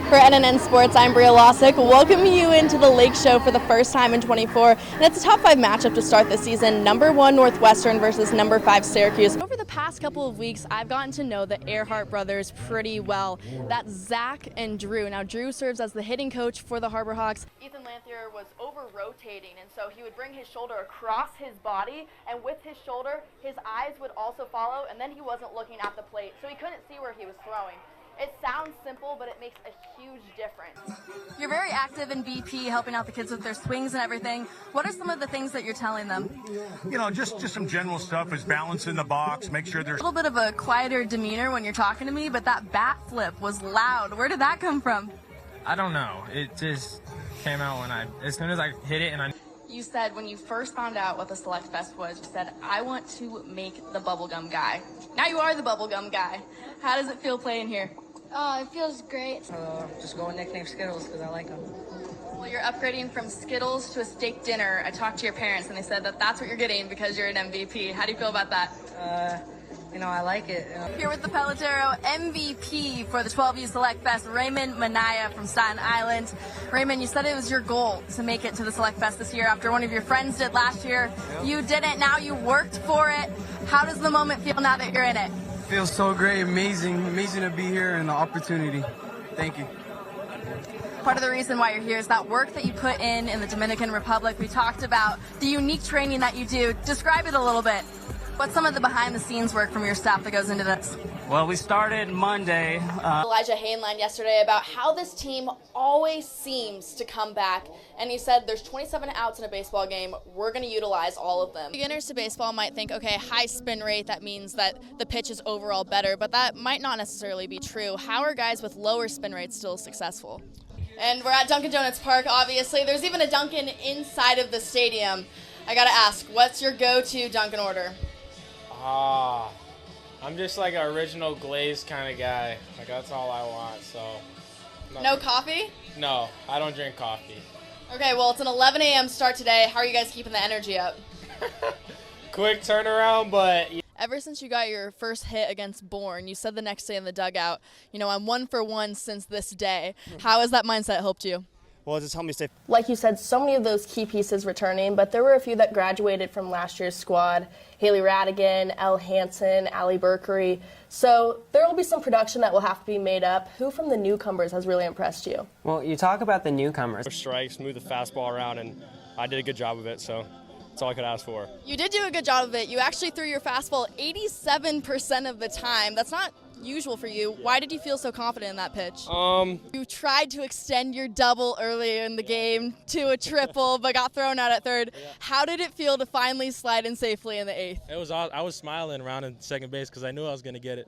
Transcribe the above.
For NNN Sports, I'm Brea Lassek, welcoming you into the Lake Show for the first time in 24, and it's a top 5 matchup to start the season, number 1 Northwestern versus number 5 Syracuse. Over the past couple of weeks, I've gotten to know the Earhart brothers pretty well. That's Zach and Drew. Now, Drew serves as the hitting coach for the Harbor Hawks. Ethan Lanthier was over-rotating, and so he would bring his shoulder across his body, and with his shoulder, his eyes would also follow, and then he wasn't looking at the plate, so he couldn't see where he was throwing. It sounds simple, but it makes a huge difference. You're very active in BP, helping out the kids with their swings and everything. What are some of the things that you're telling them? You know, just some general stuff is balance in the box, make sure there's a little bit of a quieter demeanor when you're talking to me, but that bat flip was loud. Where did that come from? I don't know. It just came out as soon as I hit it, and I... You said when you first found out what the Select Fest was, you said, I want to make the bubblegum guy. Now you are the bubblegum guy. How does it feel playing here? It feels great. Just go with nickname Skittles because I like them. Well, you're upgrading from Skittles to a steak dinner. I talked to your parents and they said that that's what you're getting because you're an MVP. How do you feel about that? I like it. Here with the Pelotero MVP for the 12U Select Fest, Raymond Minaya from Staten Island. Raymond, you said it was your goal to make it to the Select Fest this year after one of your friends did last year. Yep. You didn't. Now you worked for it. How does the moment feel now that you're in it? Feels so great, amazing to be here and the opportunity. Thank you. Part of the reason why you're here is that work that you put in the Dominican Republic. We talked about the unique training that you do. Describe it a little bit. What's some of the behind-the-scenes work from your staff that goes into this? Well, we started Monday. Elijah Hainline yesterday about how this team always seems to come back, and he said there's 27 outs in a baseball game. We're going to utilize all of them. Beginners to baseball might think, okay, high spin rate, that means that the pitch is overall better, but that might not necessarily be true. How are guys with lower spin rates still successful? And we're at Dunkin' Donuts Park, obviously. There's even a Dunkin' inside of the stadium. I got to ask, what's your go-to Dunkin' order? I'm just like an original glazed kind of guy. Like, that's all I want, so. No coffee? No, I don't drink coffee. Okay, well, it's an 11 a.m. start today. How are you guys keeping the energy up? Quick turnaround, but... Ever since you got your first hit against Bourne, you said the next day in the dugout, I'm 1 for 1 since this day. How has that mindset helped you? Well, just help me stay. Like you said, so many of those key pieces returning, but there were a few that graduated from last year's squad. Haley Radigan, Elle Hansen, Allie Berkery. So there will be some production that will have to be made up. Who from the newcomers has really impressed you? Well, you talk about the newcomers. Strikes, move the fastball around, and I did a good job of it, so that's all I could ask for. You did do a good job of it. You actually threw your fastball 87% of the time. That's not usual for you. Why did you feel so confident in that pitch? You tried to extend your double earlier in the game to a triple, but got thrown out at third. Yeah. How did it feel to finally slide in safely in the 8th? I was smiling around in second base because I knew I was going to get it.